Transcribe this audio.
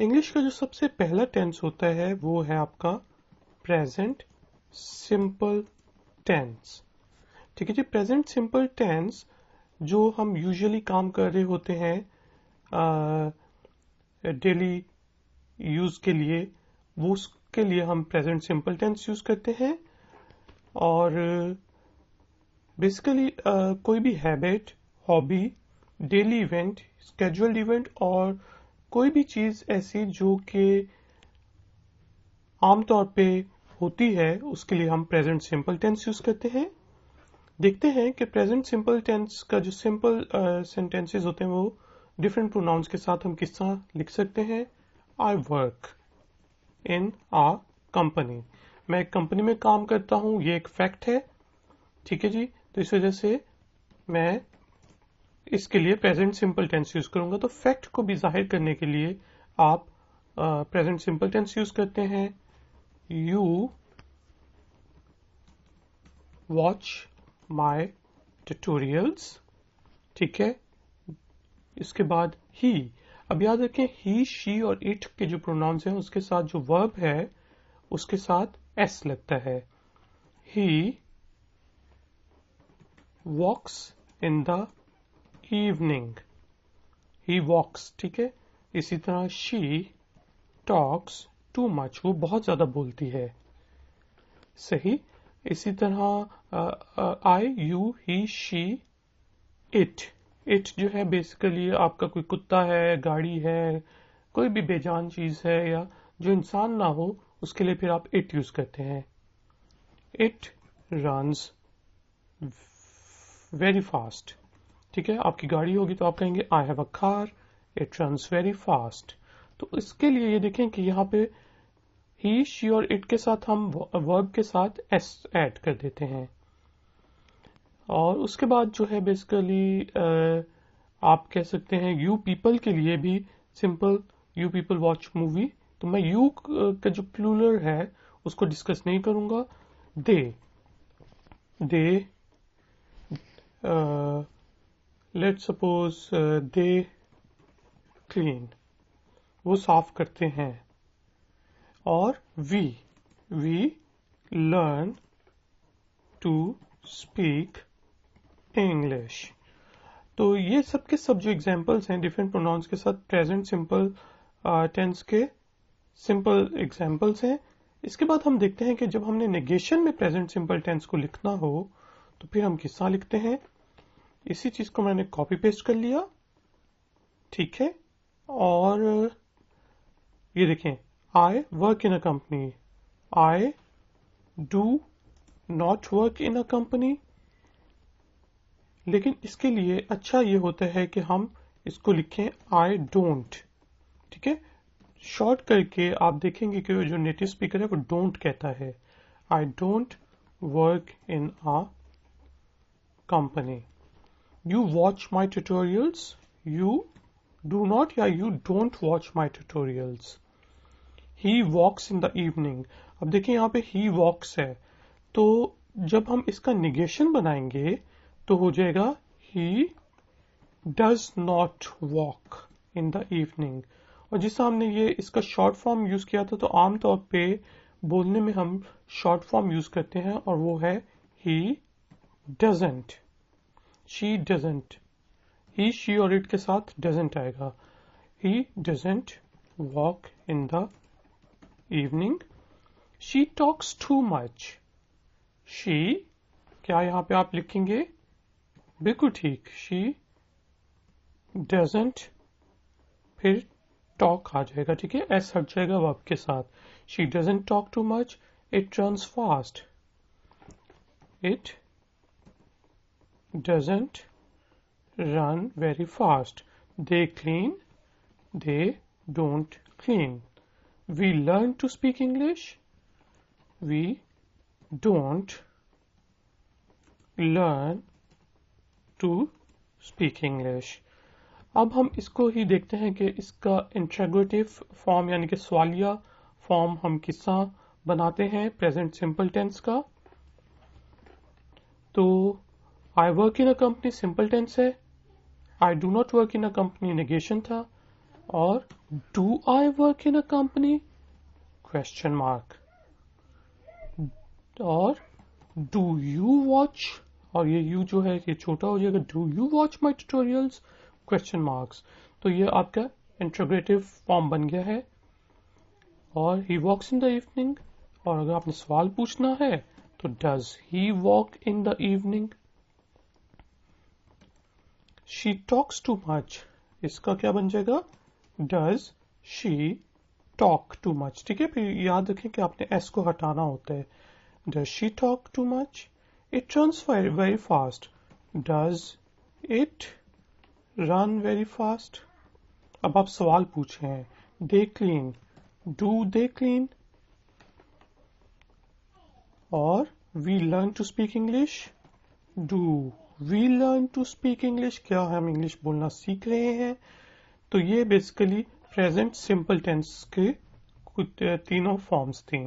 English का जो सबसे पहला टेंस होता है वो है आपका प्रेजेंट सिंपल टेंस। ठीक है जी, प्रेजेंट सिंपल टेंस जो हम यूजुअली काम कर रहे होते हैं डेली यूज के लिए, वो उसके लिए हम प्रेजेंट सिंपल टेंस यूज करते हैं। और बेसिकली कोई भी habit, hobby, daily event, scheduled event और कोई भी चीज ऐसी जो कि आमतौर पे होती है, उसके लिए हम प्रेजेंट सिंपल टेंस यूज करते हैं। देखते हैं कि प्रेजेंट सिंपल टेंस का जो सिंपल सेंटेंसेस होते हैं वो डिफरेंट प्रोनाउंस के साथ हम किस तरह लिख सकते हैं। आई वर्क इन आ कंपनी, मैं एक कंपनी में काम करता हूं, ये एक फैक्ट है। ठीक है जी, तो इस वजह से मैं इसके लिए प्रेजेंट सिंपल टेंस यूज करूंगा। तो फैक्ट को भी जाहिर करने के लिए आप प्रेजेंट सिंपल टेंस यूज करते हैं। You watch my tutorials. ठीक है, इसके बाद ही। अब याद रखें, ही, शी और इट के जो प्रोनाउंस हैं उसके साथ जो वर्ब है उसके साथ एस लगता है। ही वॉक्स इन द इवनिंग, ही वॉक्स। ठीक है, इसी तरह शी टॉक्स टू मच, वो बहुत ज्यादा बोलती है। सही। इसी तरह I, you, he, she, it. It जो है बेसिकली आपका कोई कुत्ता है, गाड़ी है, कोई भी बेजान चीज है या जो इंसान ना हो, उसके लिए फिर आप इट यूज करते हैं। It runs very fast. ठीक है, आपकी गाड़ी होगी तो आप कहेंगे I have a car, it runs very fast. तो इसके लिए ये देखें कि यहाँ पे ही, शी और इट के साथ हम वर्ब के साथ एस ऐड कर देते हैं। और उसके बाद जो है बेसिकली आप कह सकते हैं यू पीपल के लिए भी simple, you people watch movie. तो मैं यू का जो प्लूरल है उसको डिस्कस नहीं करूंगा। They let's suppose they clean, वो साफ करते हैं। और we learn to speak English. तो ये सब के सब जो एग्जाम्पल्स हैं डिफरेंट प्रोनाउंस के साथ प्रेजेंट सिंपल टेंस के सिंपल एग्जाम्पल्स हैं। इसके बाद हम देखते हैं कि जब हमने नेगेशन में प्रेजेंट सिंपल टेंस को लिखना हो तो फिर हम किस तरह लिखते हैं। इसी चीज को मैंने कॉपी पेस्ट कर लिया। ठीक है, और ये देखें, आई work in a company, I do not work in a company. लेकिन इसके लिए अच्छा ये होता है कि हम इसको लिखें आई डोंट। ठीक है, शॉर्ट करके आप देखेंगे कि जो नेटिव स्पीकर है वो डोंट कहता है। I don't work in a company. You watch my tutorials, you do not या you don't watch my tutorials. He walks in the evening. अब देखिए यहाँ पे ही वॉक्स है, तो जब हम इसका निगेशन बनाएंगे तो हो जाएगा he does not walk in the evening. और जिस हमने ये इसका शॉर्ट फॉर्म यूज किया था, तो आमतौर पे बोलने में हम शॉर्ट फॉर्म यूज करते हैं और वो है he doesn't, she doesn't. He, she और इट के साथ डजंट आएगा। He doesn't walk in the evening. She talks too much. She, क्या यहां पे आप लिखेंगे? बिल्कुल ठीक, शी डजंट, फिर टॉक आ जाएगा। ठीक है, एस हट जाएगा वर्ब के साथ। She doesn't talk too much, it runs fast, it doesn't run very fast. They clean, they don't clean. We learn to speak English, we don't learn to speak English. अब हम इसको ही देखते हैं कि इसका इंट्रोगेटिव फॉर्म यानी कि सवालिया फॉर्म हम किस तरह बनाते हैं प्रेजेंट सिंपल टेंस का। तो I work in a company simple tense है, I do not work in a company negation था, और do I work in a company question mark, और डू यू वॉच, और ये यू जो है ये छोटा हो जाएगा, do you watch my tutorials question marks. तो ये आपका इंट्रोगेटिव फॉर्म बन गया है। और ही वॉक्स इन द इवनिंग, और अगर आपने सवाल पूछना है तो does he walk in the evening. She talks too much, इसका क्या बन जाएगा, does she talk too much. ठीक है, फिर याद रखें कि आपने एस को हटाना होता है। Does she talk too much. It runs very fast, does it run very fast. अब आप सवाल पूछे हैं, they clean, do they clean. और we learn to speak English, do we learn to speak English, क्या हम इंग्लिश बोलना सीख रहे हैं। तो ये बेसिकली प्रेजेंट सिंपल टेंस के कुछ तीनों फॉर्म्स थे।